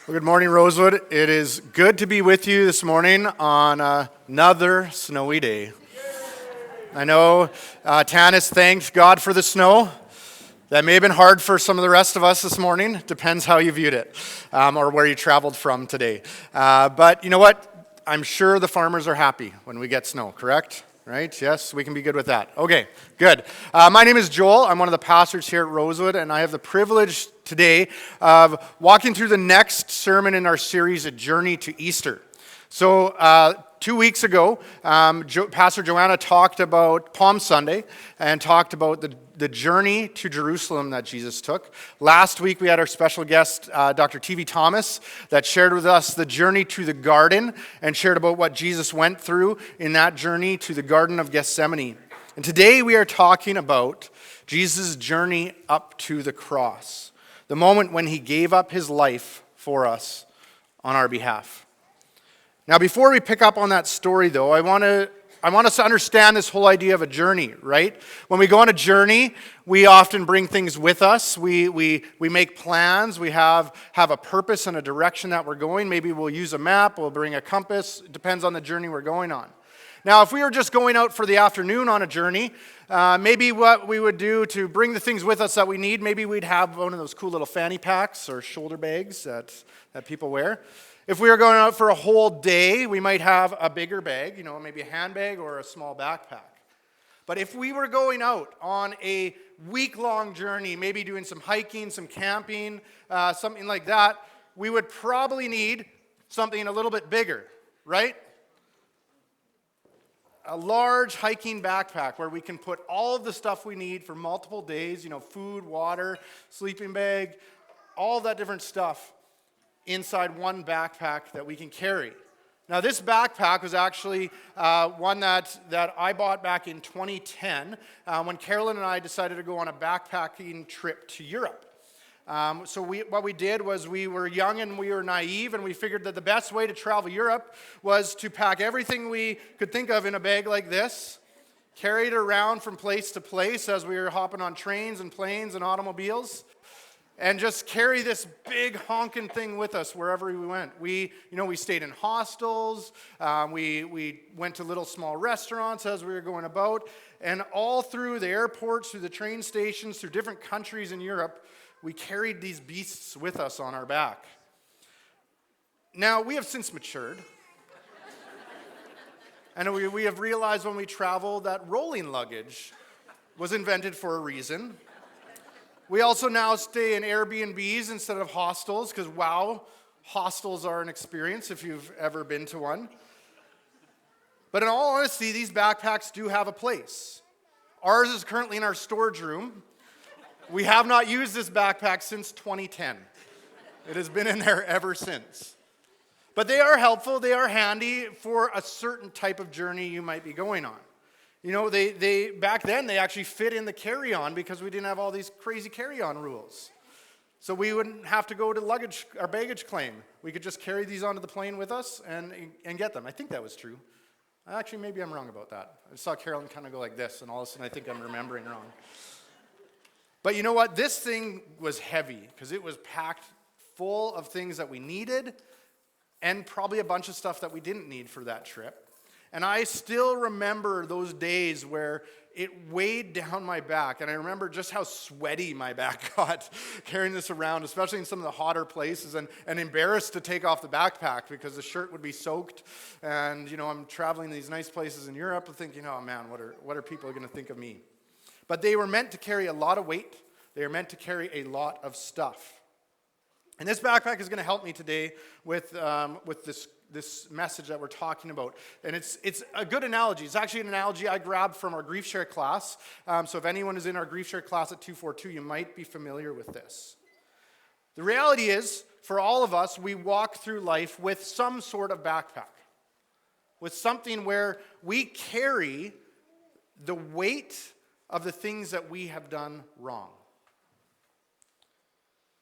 Well, good morning, Rosewood. It is good to be with you this morning on another snowy day. I know Tanis thanked God for the snow. That may have been hard for some of the rest of us this morning. Depends how you viewed it or where you traveled from today. But you know what? I'm sure the farmers are happy when we get snow, correct? Right? Yes, we can be good with that. Okay, good. My name is Joel. I'm one of the pastors here at Rosewood, and I have the privilege today of walking through the next sermon in our series, A Journey to Easter. So 2 weeks ago, Pastor Joanna talked about Palm Sunday and talked about the journey to Jerusalem that Jesus took. Last week, we had our special guest, Dr. T.V. Thomas, that shared with us the journey to the garden and shared about what Jesus went through in that journey to the Garden of Gethsemane. And today, we are talking about Jesus' journey up to the cross, the moment when he gave up his life for us on our behalf. Now, before we pick up on that story, though, I want us to understand this whole idea of a journey, right? When we go on a journey, we often bring things with us. We make plans. We have a purpose and a direction that we're going. Maybe we'll use a map. We'll bring a compass. It depends on the journey we're going on. Now, if we were just going out for the afternoon on a journey, maybe what we would do to bring the things with us that we need, maybe we'd have one of those cool little fanny packs or shoulder bags that people wear. If we were going out for a whole day, we might have a bigger bag, maybe a handbag or a small backpack. But if we were going out on a week-long journey, maybe doing some hiking, some camping, something like that, we would probably need something a little bit bigger, right? A large hiking backpack where we can put all of the stuff we need for multiple days, food, water, sleeping bag, all that different stuff inside one backpack that we can carry. Now, this backpack was actually one that I bought back in 2010 when Carolyn and I decided to go on a backpacking trip to Europe. So what we did was we were young and we were naive, and we figured that the best way to travel Europe was to pack everything we could think of in a bag like this, carry it around from place to place as we were hopping on trains and planes and automobiles, and just carry this big honking thing with us wherever we went. We stayed in hostels. We went to little small restaurants as we were going about. And all through the airports, through the train stations, through different countries in Europe, we carried these beasts with us on our back. Now, we have since matured. And we have realized when we travel that rolling luggage was invented for a reason. We also now stay in Airbnbs instead of hostels because, wow, hostels are an experience if you've ever been to one. But in all honesty, these backpacks do have a place. Ours is currently in our storage room. We have not used this backpack since 2010. It has been in there ever since. But they are helpful. They are handy for a certain type of journey you might be going on. They back then, they actually fit in the carry-on because we didn't have all these crazy carry-on rules. So we wouldn't have to go to our baggage claim. We could just carry these onto the plane with us and get them. I think that was true. Actually, maybe I'm wrong about that. I saw Carolyn kind of go like this, and all of a sudden I think I'm remembering wrong. But you know what? This thing was heavy because it was packed full of things that we needed and probably a bunch of stuff that we didn't need for that trip. And I still remember those days where it weighed down my back. And I remember just how sweaty my back got carrying this around, especially in some of the hotter places, and embarrassed to take off the backpack because the shirt would be soaked. And, I'm traveling to these nice places in Europe and thinking, oh man, what are people going to think of me? But they were meant to carry a lot of weight. They were meant to carry a lot of stuff. And this backpack is going to help me today with this message that we're talking about. And it's a good analogy. It's actually an analogy I grabbed from our Grief Share class. So if anyone is in our Grief Share class at 242, you might be familiar with this. The reality is, for all of us, we walk through life with some sort of backpack, with something where we carry the weight of the things that we have done wrong.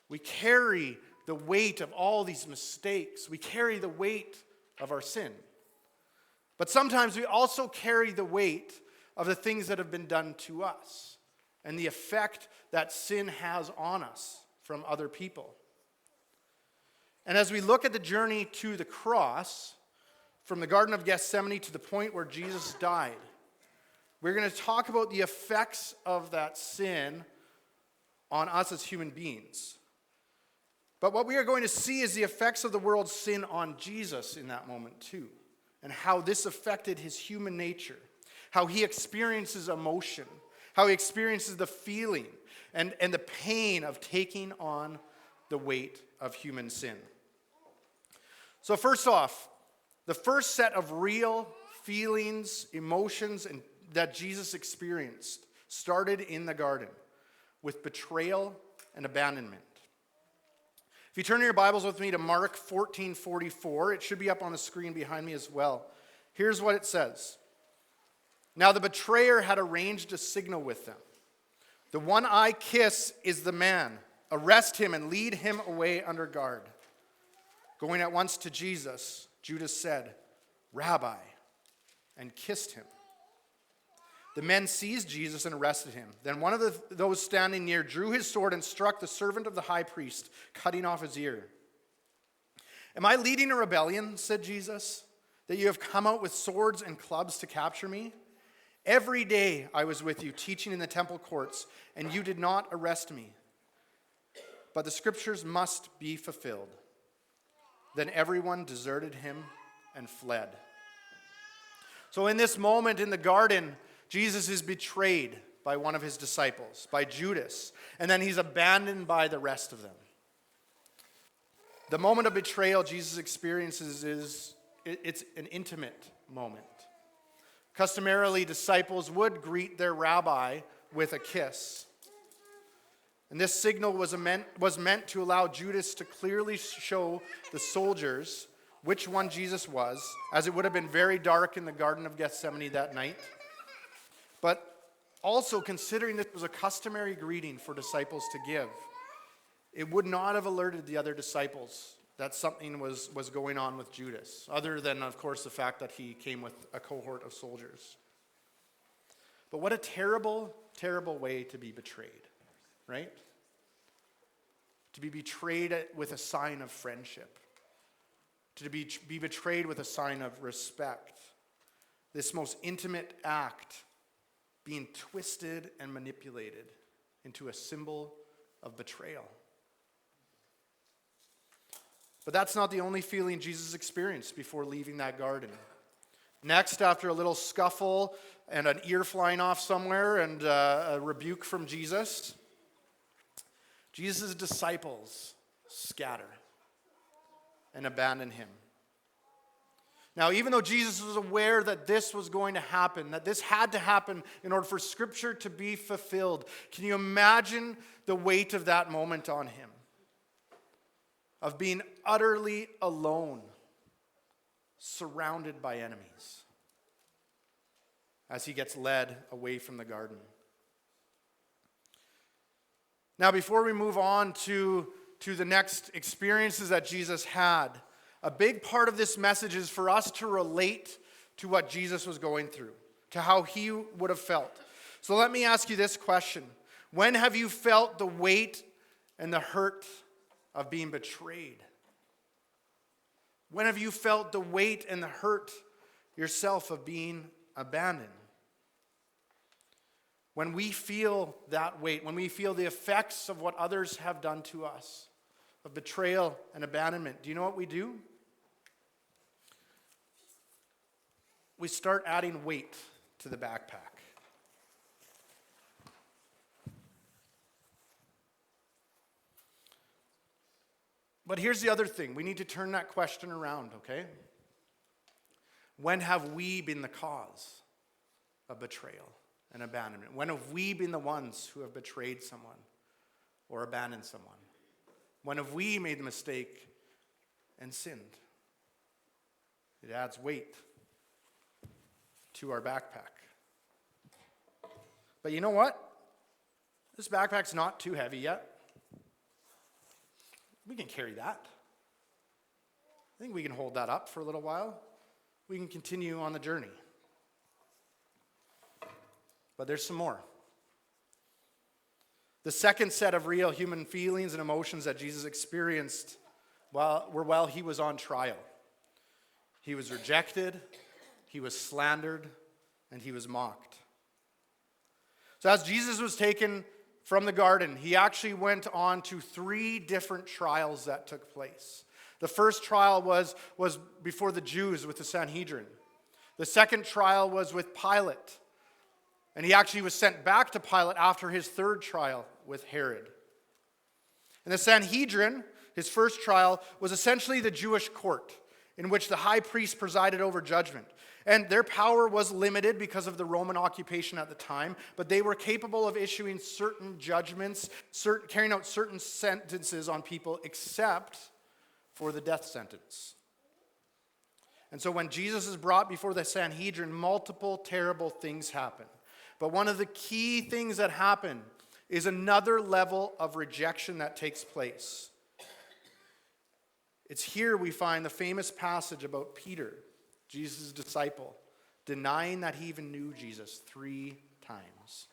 We carry the weight of all these mistakes. We carry the weight of our sin. But sometimes we also carry the weight of the things that have been done to us and the effect that sin has on us from other people. And as we look at the journey to the cross, from the Garden of Gethsemane to the point where Jesus died, we're going to talk about the effects of that sin on us as human beings. But what we are going to see is the effects of the world's sin on Jesus in that moment too, and how this affected his human nature, how he experiences emotion, how he experiences the feeling and the pain of taking on the weight of human sin. So first off, the first set of real feelings, emotions, and that Jesus experienced started in the garden with betrayal and abandonment. If you turn your Bibles with me to Mark 14:44, it should be up on the screen behind me as well. Here's what it says. Now the betrayer had arranged a signal with them. The one I kiss is the man. Arrest him and lead him away under guard. Going at once to Jesus, Judas said, Rabbi, and kissed him. The men seized Jesus and arrested him. Then one of those standing near drew his sword and struck the servant of the high priest, cutting off his ear. Am I leading a rebellion, said Jesus, that you have come out with swords and clubs to capture me? Every day I was with you, teaching in the temple courts, and you did not arrest me. But the scriptures must be fulfilled. Then everyone deserted him and fled. So in this moment in the garden, Jesus is betrayed by one of his disciples, by Judas, and then he's abandoned by the rest of them. The moment of betrayal Jesus experiences it's an intimate moment. Customarily, disciples would greet their rabbi with a kiss. And this signal was meant to allow Judas to clearly show the soldiers which one Jesus was, as it would have been very dark in the Garden of Gethsemane that night. But also, considering this was a customary greeting for disciples to give, it would not have alerted the other disciples that something was going on with Judas, other than, of course, the fact that he came with a cohort of soldiers. But what a terrible, terrible way to be betrayed, right? To be betrayed with a sign of friendship. To be betrayed with a sign of respect. This most intimate act being twisted and manipulated into a symbol of betrayal. But that's not the only feeling Jesus experienced before leaving that garden. Next, after a little scuffle and an ear flying off somewhere and a rebuke from Jesus, Jesus' disciples scatter and abandon him. Now, even though Jesus was aware that this was going to happen, that this had to happen in order for Scripture to be fulfilled, can you imagine the weight of that moment on him? Of being utterly alone, surrounded by enemies, as he gets led away from the garden. Now, before we move on to the next experiences that Jesus had, a big part of this message is for us to relate to what Jesus was going through, to how he would have felt. So let me ask you this question. When have you felt the weight and the hurt of being betrayed? When have you felt the weight and the hurt yourself of being abandoned? When we feel that weight, when we feel the effects of what others have done to us, of betrayal and abandonment, do you know what we do? We start adding weight to the backpack. But here's the other thing. We need to turn that question around, okay? When have we been the cause of betrayal and abandonment? When have we been the ones who have betrayed someone or abandoned someone? When have we made the mistake and sinned? It adds weight to our backpack. But you know what? This backpack's not too heavy yet. We can carry that. I think we can hold that up for a little while. We can continue on the journey. But there's some more. The second set of real human feelings and emotions that Jesus experienced while he was on trial. He was rejected, he was slandered, and he was mocked. So as Jesus was taken from the garden, he actually went on to 3 different trials that took place. The first trial was before the Jews with the Sanhedrin. The second trial was with Pilate. And he actually was sent back to Pilate after his third trial with Herod. And the Sanhedrin, his first trial, was essentially the Jewish court in which the high priest presided over judgment. And their power was limited because of the Roman occupation at the time, but they were capable of issuing certain judgments, carrying out certain sentences on people, except for the death sentence. And so when Jesus is brought before the Sanhedrin, multiple terrible things happen. But one of the key things that happen is another level of rejection that takes place. It's here we find the famous passage about Peter, Jesus' disciple, denying that he even knew Jesus 3 times.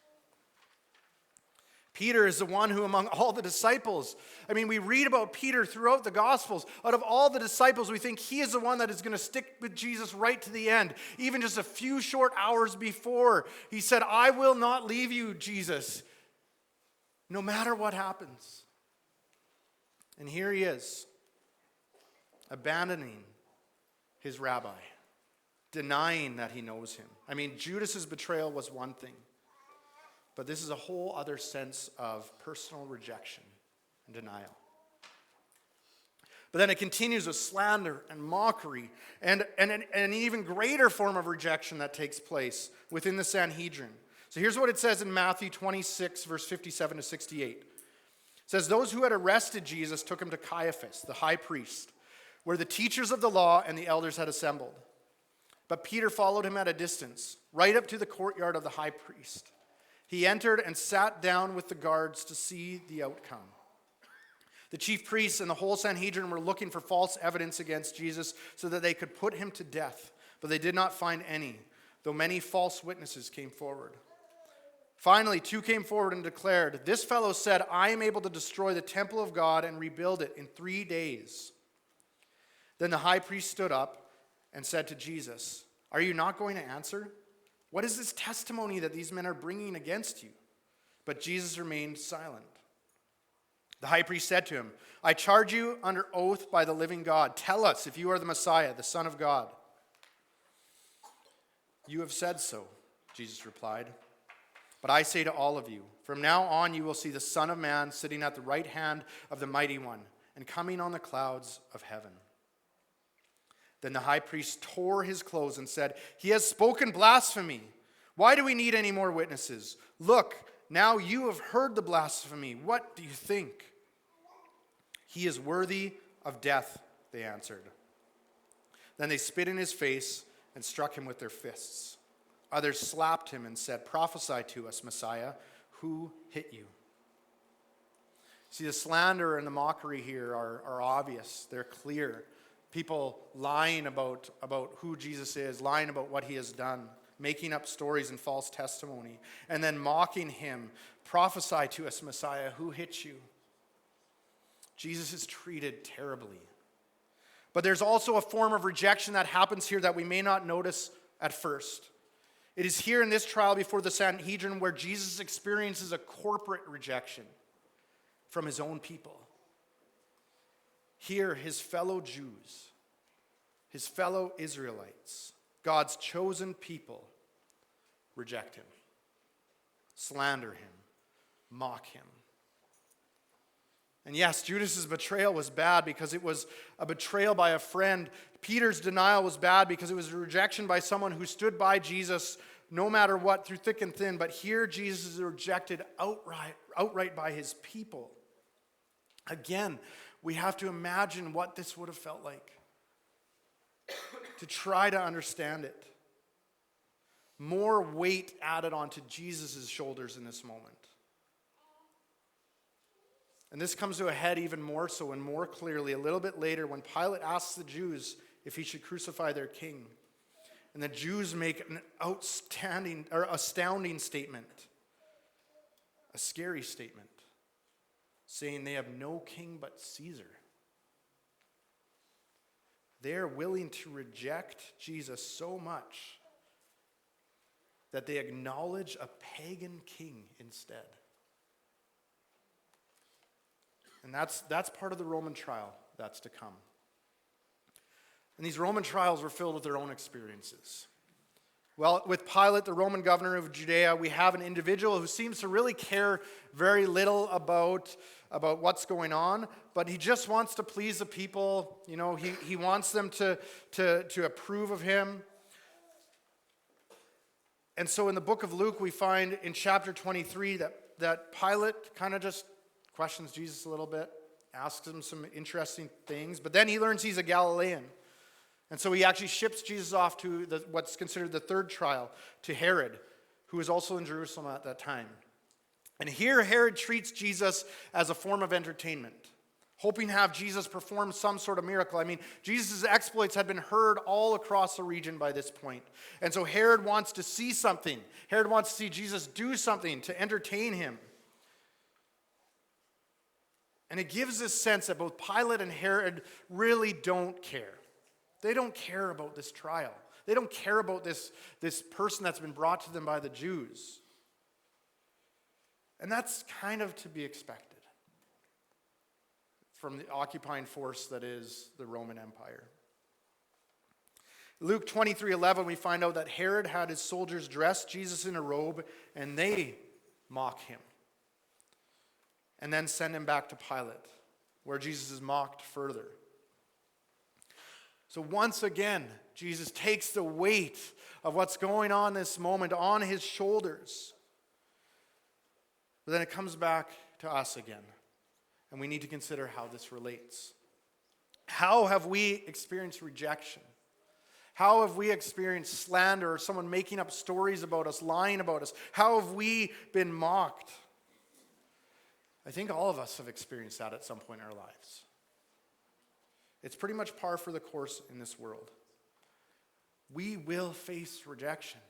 Peter is the one who, among all the disciples, we read about Peter throughout the Gospels. Out of all the disciples, we think he is the one that is going to stick with Jesus right to the end. Even just a few short hours before, he said, "I will not leave you, Jesus, no matter what happens." And here he is, abandoning his rabbi, denying that he knows him. Judas's betrayal was one thing, but this is a whole other sense of personal rejection and denial. But then it continues with slander and mockery and an even greater form of rejection that takes place within the Sanhedrin. So here's what it says in Matthew 26, verse 57 to 68. It says, "Those who had arrested Jesus took him to Caiaphas, the high priest, where the teachers of the law and the elders had assembled. But Peter followed him at a distance, right up to the courtyard of the high priest. He entered and sat down with the guards to see the outcome. The chief priests and the whole Sanhedrin were looking for false evidence against Jesus so that they could put him to death, but they did not find any, though many false witnesses came forward. Finally, 2 came forward and declared, 'This fellow said, I am able to destroy the temple of God and rebuild it in 3 days.' Then the high priest stood up and said to Jesus, 'Are you not going to answer? What is this testimony that these men are bringing against you?' But Jesus remained silent. The high priest said to him, 'I charge you under oath by the living God. Tell us if you are the Messiah, the Son of God.' 'You have said so,' Jesus replied. 'But I say to all of you, from now on you will see the Son of Man sitting at the right hand of the Mighty One and coming on the clouds of heaven.' Then the high priest tore his clothes and said, 'He has spoken blasphemy. Why do we need any more witnesses? Look, now you have heard the blasphemy. What do you think?' 'He is worthy of death,' they answered. Then they spit in his face and struck him with their fists. Others slapped him and said, 'Prophesy to us, Messiah, who hit you?' See, the slander and the mockery here are obvious. They're clear. People lying about who Jesus is, lying about what he has done, making up stories and false testimony, and then mocking him. 'Prophesy to us, Messiah, who hit you?' Jesus is treated terribly. But there's also a form of rejection that happens here that we may not notice at first. It is here in this trial before the Sanhedrin where Jesus experiences a corporate rejection from his own people. Here, his fellow Jews, his fellow Israelites, God's chosen people, reject him, slander him, mock him. And yes, Judas's betrayal was bad because it was a betrayal by a friend. Peter's denial was bad because it was a rejection by someone who stood by Jesus no matter what, through thick and thin. But here, Jesus is rejected outright by his people. Again, we have to imagine what this would have felt like to try to understand it. More weight added onto Jesus' shoulders in this moment. And this comes to a head even more so and more clearly a little bit later when Pilate asks the Jews if he should crucify their king. And the Jews make an astounding statement, a scary statement, saying they have no king but Caesar. they're willing to reject Jesus so much that they acknowledge a pagan king instead. And that's part of the Roman trial that's to come. And these Roman trials were filled with their own experiences. Well, with Pilate, the Roman governor of Judea, we have an individual who seems to really care very little about what's going on, but he just wants to please the people. You know, he wants them to approve of him. And so in the book of Luke, we find in chapter 23 that Pilate kind of just questions Jesus a little bit, asks him some interesting things, but then he learns he's a Galilean. And so he actually ships Jesus off to what's considered the third trial, to Herod, who was also in Jerusalem at that time. And here Herod treats Jesus as a form of entertainment, hoping to have Jesus perform some sort of miracle. I mean, Jesus' exploits had been heard all across the region by this point. And so Herod wants to see something. Herod wants to see Jesus do something to entertain him. And it gives this sense that both Pilate and Herod really don't care. They don't care about this trial. They don't care about this person that's been brought to them by the Jews. And that's kind of to be expected from the occupying force that is the Roman Empire. Luke 23:11, we find out that Herod had his soldiers dress Jesus in a robe, and they mock him. And then send him back to Pilate, where Jesus is mocked further. So once again, Jesus takes the weight of what's going on this moment on his shoulders. But then it comes back to us again. And we need to consider how this relates. How have we experienced rejection? How have we experienced slander or someone making up stories about us, lying about us? How have we been mocked? I think all of us have experienced that at some point in our lives. It's pretty much par for the course in this world. We will face rejection.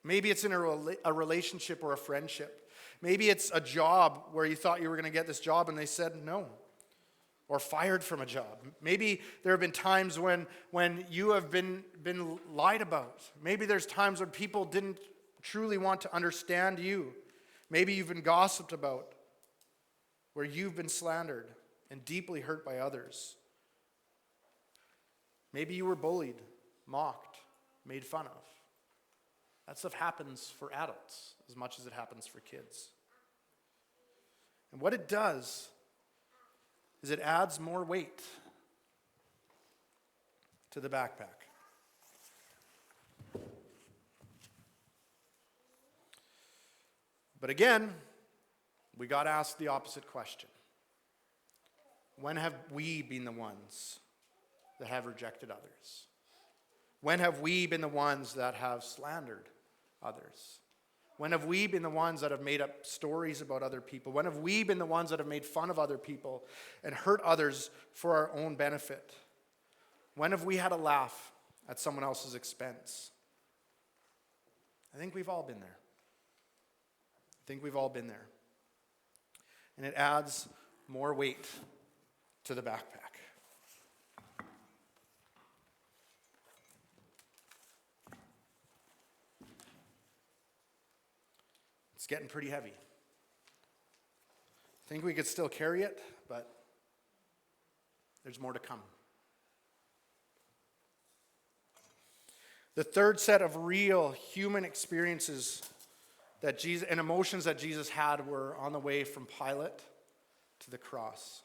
Maybe it's in a relationship or a friendship. Maybe it's a job where you thought you were going to get this job and they said no, or fired from a job. Maybe there have been times when you have been lied about. Maybe there's times when people didn't truly want to understand you. Maybe you've been gossiped about, where you've been slandered and deeply hurt by others. Maybe you were bullied, mocked, made fun of. That stuff happens for adults as much as it happens for kids. And what it does is it adds more weight to the backpack. But again, we got to ask the opposite question. When have we been the ones that have rejected others? When have we been the ones that have slandered others? When have we been the ones that have made up stories about other people? When have we been the ones that have made fun of other people and hurt others for our own benefit? When have we had a laugh at someone else's expense? I think we've all been there. And it adds more weight to the backpack. It's getting pretty heavy. I think we could still carry it, but there's more to come. The third set of real human experiences that Jesus and emotions that Jesus had were on the way from Pilate to the cross.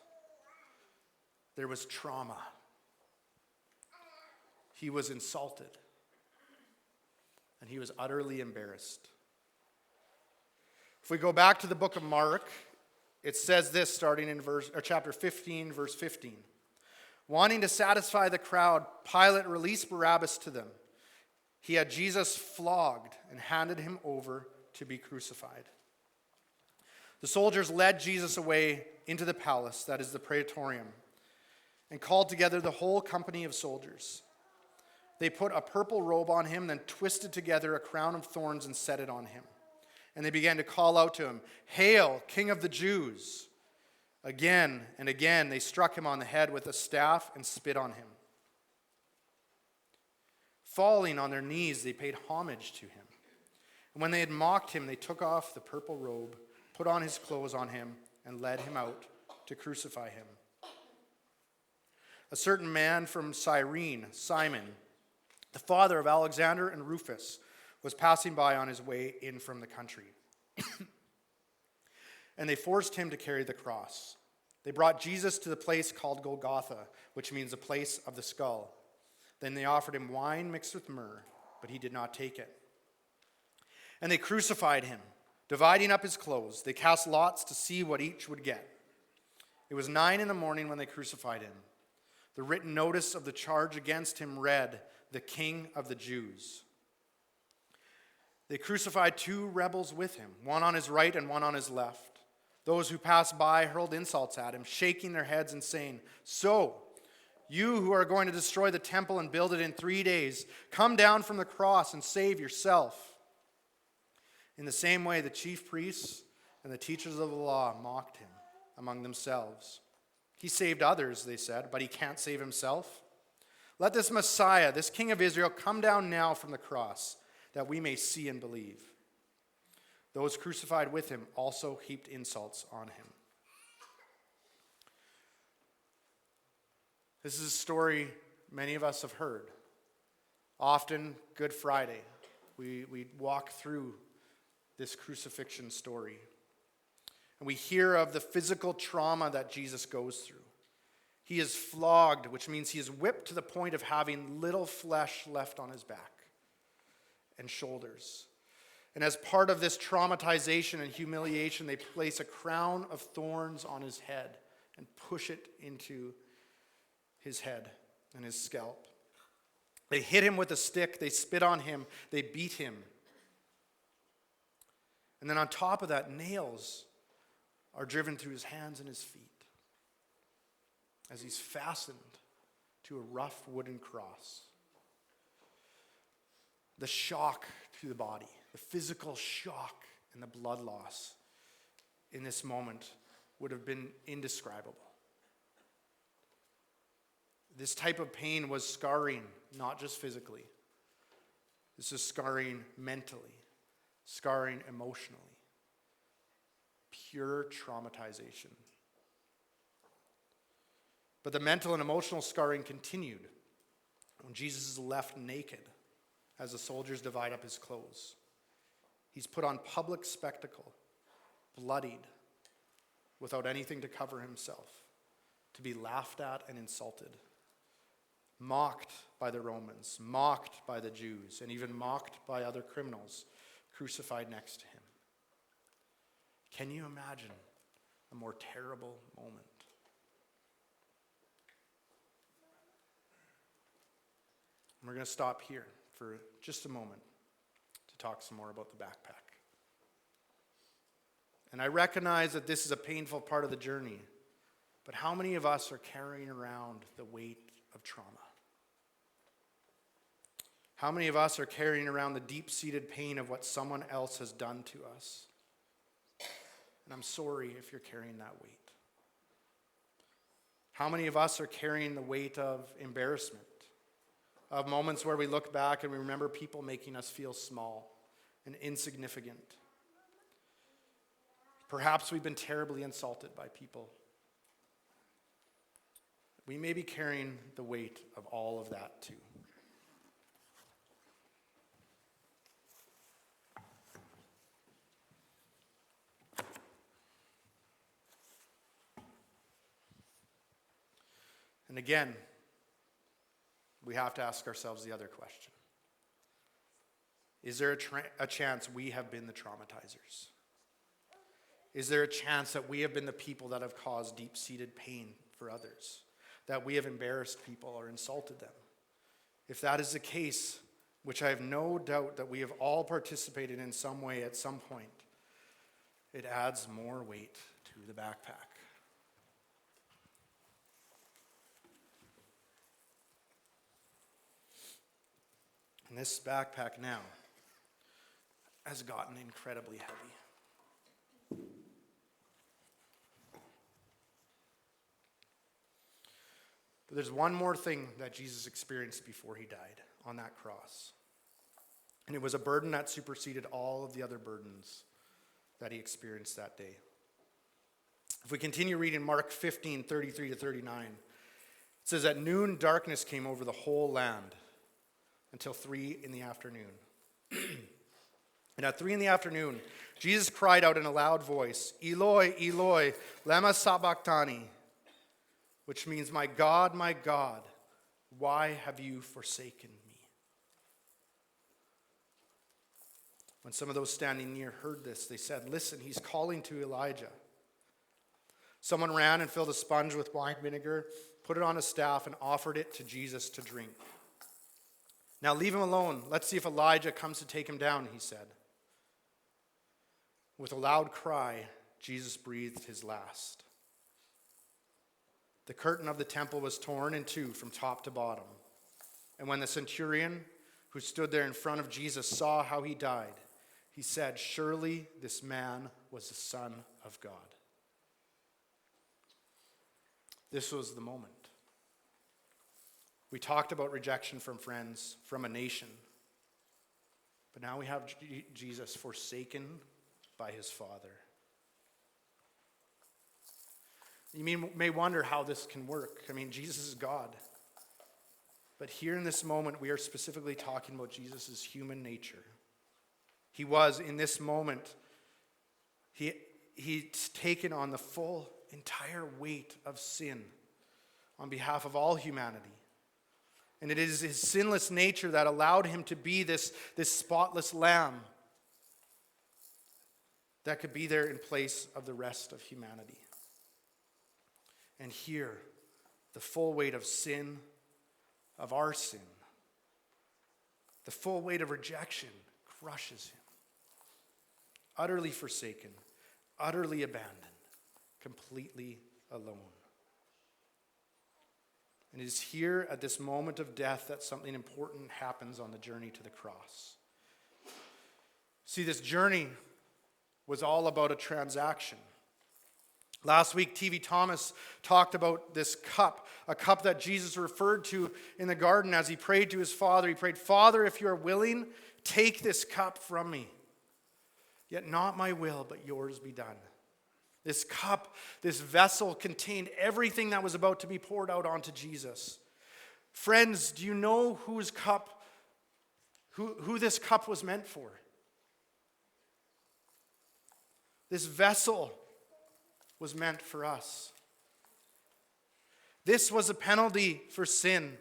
There was trauma. He was insulted. And he was utterly embarrassed. If we go back to the book of Mark, it says this starting in chapter 15, verse 15. Wanting to satisfy the crowd, Pilate released Barabbas to them. He had Jesus flogged and handed him over to be crucified. The soldiers led Jesus away into the palace, that is the praetorium, and called together the whole company of soldiers. They put a purple robe on him, then twisted together a crown of thorns and set it on him. And they began to call out to him, "Hail, King of the Jews!" Again and again they struck him on the head with a staff and spit on him. Falling on their knees, they paid homage to him. And when they had mocked him, they took off the purple robe, put on his clothes on him, and led him out to crucify him. A certain man from Cyrene, Simon, the father of Alexander and Rufus, was passing by on his way in from the country. And they forced him to carry the cross. They brought Jesus to the place called Golgotha, which means the place of the skull. Then they offered him wine mixed with myrrh, but he did not take it. And they crucified him, dividing up his clothes. They cast lots to see what each would get. It was 9 a.m. when they crucified him. The written notice of the charge against him read, "The King of the Jews." They crucified 2 rebels with him, one on his right and one on his left. Those who passed by hurled insults at him, shaking their heads and saying, "So, you who are going to destroy the temple and build it in 3 days, come down from the cross and save yourself." In the same way, the chief priests and the teachers of the law mocked him among themselves. "He saved others," they said, "but he can't save himself. Let this Messiah, this King of Israel, come down now from the cross, that we may see and believe." Those crucified with him also heaped insults on him. This is a story many of us have heard. Often, Good Friday, we walk through this crucifixion story. And we hear of the physical trauma that Jesus goes through. He is flogged, which means he is whipped to the point of having little flesh left on his back and shoulders. And as part of this traumatization and humiliation, they place a crown of thorns on his head and push it into his head and his scalp. They hit him with a stick, they spit on him, they beat him. And then on top of that, nails are driven through his hands and his feet as he's fastened to a rough wooden cross. The shock to the body, the physical shock and the blood loss in this moment would have been indescribable. This type of pain was scarring, not just physically. This is scarring mentally, scarring emotionally, pure traumatization. But the mental and emotional scarring continued when Jesus is left naked as the soldiers divide up his clothes. He's put on public spectacle, bloodied, without anything to cover himself, to be laughed at and insulted, mocked by the Romans, mocked by the Jews, and even mocked by other criminals crucified next to him. Can you imagine a more terrible moment? And we're going to stop here for just a moment to talk some more about the backpack. And I recognize that this is a painful part of the journey, but how many of us are carrying around the weight of trauma? How many of us are carrying around the deep-seated pain of what someone else has done to us? And I'm sorry if you're carrying that weight. How many of us are carrying the weight of embarrassment, of moments where we look back and we remember people making us feel small and insignificant? Perhaps we've been terribly insulted by people. We may be carrying the weight of all of that too. And again, we have to ask ourselves the other question. Is there a chance we have been the traumatizers? Is there a chance that we have been the people that have caused deep-seated pain for others? That we have embarrassed people or insulted them? If that is the case, which I have no doubt that we have all participated in some way at some point, it adds more weight to the backpack. And this backpack now has gotten incredibly heavy. But there's one more thing that Jesus experienced before he died on that cross. And it was a burden that superseded all of the other burdens that he experienced that day. If we continue reading Mark 15, 33 to 39, it says, "At noon, darkness came over the whole land until 3 in the afternoon. And at 3 in the afternoon, Jesus cried out in a loud voice, 'Eloi, Eloi, lama sabachthani,' which means, my God, why have you forsaken me?" When some of those standing near heard this, they said, "Listen, he's calling to Elijah." Someone ran and filled a sponge with wine vinegar, put it on a staff, and offered it to Jesus to drink. "Now leave him alone. Let's see if Elijah comes to take him down," he said. With a loud cry, Jesus breathed his last. The curtain of the temple was torn in two from top to bottom. And when the centurion who stood there in front of Jesus saw how he died, he said, "Surely this man was the Son of God." This was the moment. We talked about rejection from friends, from a nation. But now we have Jesus forsaken by his Father. You may wonder how this can work. I mean, Jesus is God. But here in this moment, we are specifically talking about Jesus' human nature. He was, in this moment, he's taken on the full, entire weight of sin on behalf of all humanity. And it is his sinless nature that allowed him to be this spotless lamb that could be there in place of the rest of humanity. And here, the full weight of sin, of our sin, the full weight of rejection crushes him. Utterly forsaken, utterly abandoned, completely alone. And it is here at this moment of death that something important happens on the journey to the cross. See, this journey was all about a transaction. Last week, TV Thomas talked about this cup, a cup that Jesus referred to in the garden as he prayed to his Father. He prayed, "Father, if you are willing, take this cup from me. Yet not my will, but yours be done." This cup, this vessel contained everything that was about to be poured out onto Jesus. Friends, do you know who this cup was meant for? This vessel was meant for us. This was a penalty for sin.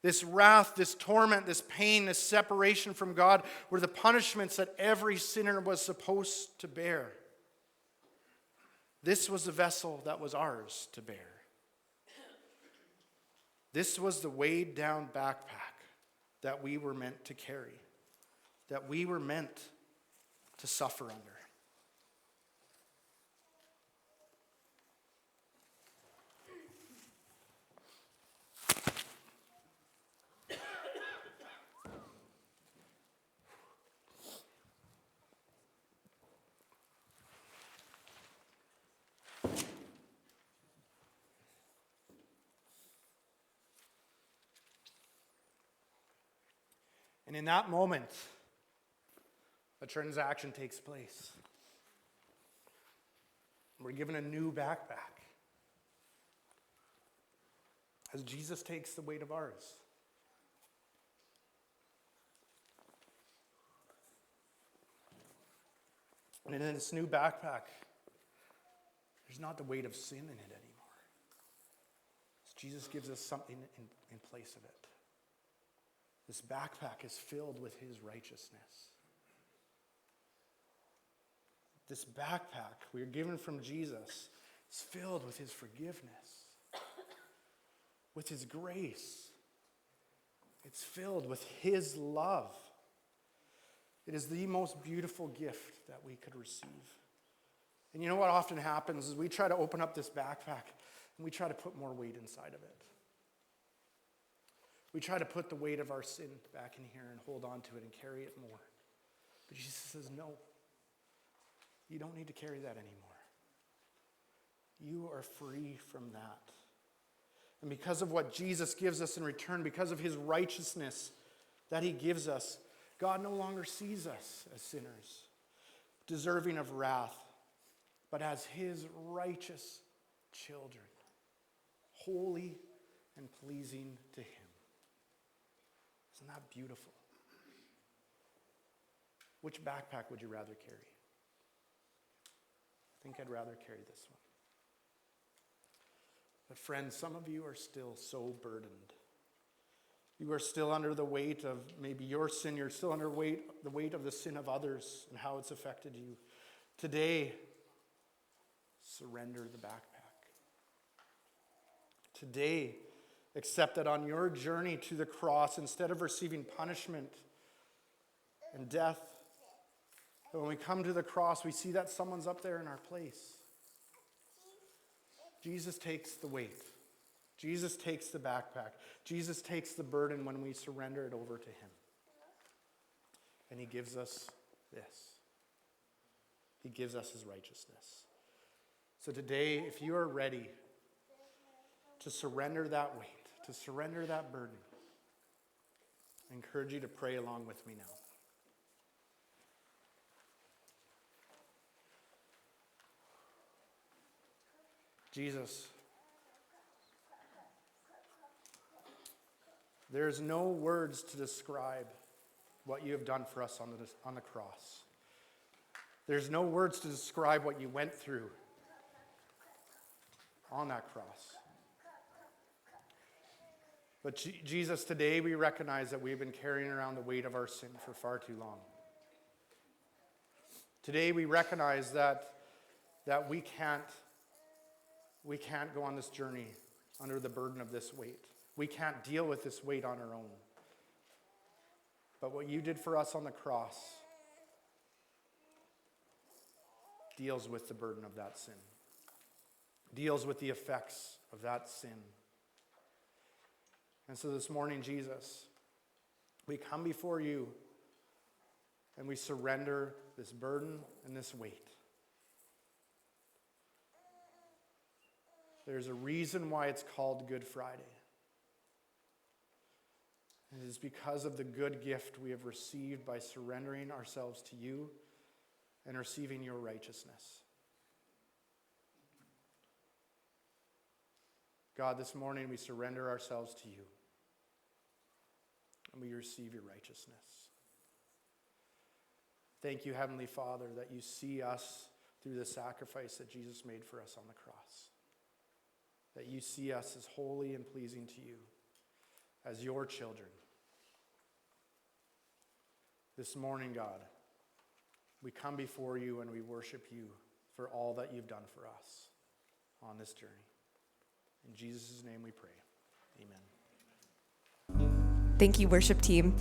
This wrath, this torment, this pain, this separation from God were the punishments that every sinner was supposed to bear. This was the vessel that was ours to bear. This was the weighed down backpack that we were meant to carry, that we were meant to suffer under. And in that moment, a transaction takes place. We're given a new backpack as Jesus takes the weight of ours. And in this new backpack, there's not the weight of sin in it anymore. Jesus gives us something in place of it. This backpack is filled with his righteousness. This backpack we are given from Jesus is filled with his forgiveness, with his grace. It's filled with his love. It is the most beautiful gift that we could receive. And you know what often happens is we try to open up this backpack and we try to put more weight inside of it. We try to put the weight of our sin back in here and hold on to it and carry it more. But Jesus says, no, you don't need to carry that anymore. You are free from that. And because of what Jesus gives us in return, because of his righteousness that he gives us, God no longer sees us as sinners, deserving of wrath, but as his righteous children, holy and pleasing to him. Isn't that beautiful? Which backpack would you rather carry? I think I'd rather carry this one. But friends, some of you are still so burdened. You are still under the weight of maybe your sin. You're still under the weight of the sin of others and how it's affected you. Today, surrender the backpack. Today, accept that on your journey to the cross, instead of receiving punishment and death, when we come to the cross, we see that someone's up there in our place. Jesus takes the weight. Jesus takes the backpack. Jesus takes the burden when we surrender it over to him. And he gives us this. He gives us his righteousness. So today, if you are ready to surrender that weight, to surrender that burden, I encourage you to pray along with me now. Jesus, there's no words to describe what you have done for us on the cross. There's no words to describe what you went through on that cross. But Jesus, today we recognize that we've been carrying around the weight of our sin for far too long. Today we recognize that we can't go on this journey under the burden of this weight. We can't deal with this weight on our own. But what you did for us on the cross deals with the burden of that sin, deals with the effects of that sin. And so this morning, Jesus, we come before you and we surrender this burden and this weight. There's a reason why it's called Good Friday. It is because of the good gift we have received by surrendering ourselves to you and receiving your righteousness. God, this morning we surrender ourselves to you and we receive your righteousness. Thank you, Heavenly Father, that you see us through the sacrifice that Jesus made for us on the cross. That you see us as holy and pleasing to you, as your children. This morning, God, we come before you and we worship you for all that you've done for us on this journey. In Jesus' name we pray. Amen. Thank you, worship team.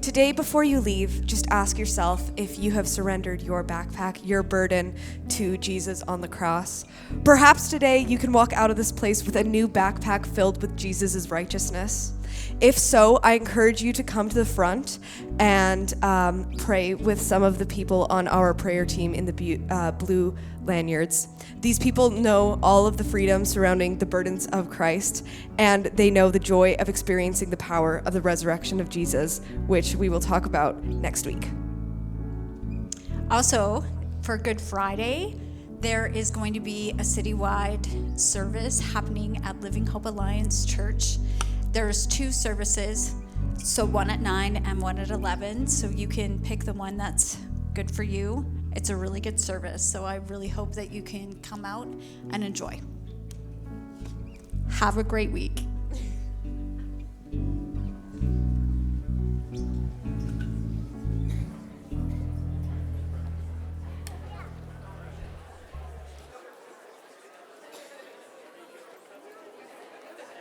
Today, before you leave, just ask yourself if you have surrendered your backpack, your burden to Jesus on the cross. Perhaps today you can walk out of this place with a new backpack filled with Jesus' righteousness. If so, I encourage you to come to the front and pray with some of the people on our prayer team in the blue lanyards. These people know all of the freedom surrounding the burdens of Christ, and they know the joy of experiencing the power of the resurrection of Jesus, which we will talk about next week. Also, for Good Friday, there is going to be a citywide service happening at Living Hope Alliance Church. There's 2 services, so one at 9 and one at 11, so you can pick the one that's good for you. It's a really good service, so I really hope that you can come out and enjoy. Have a great week.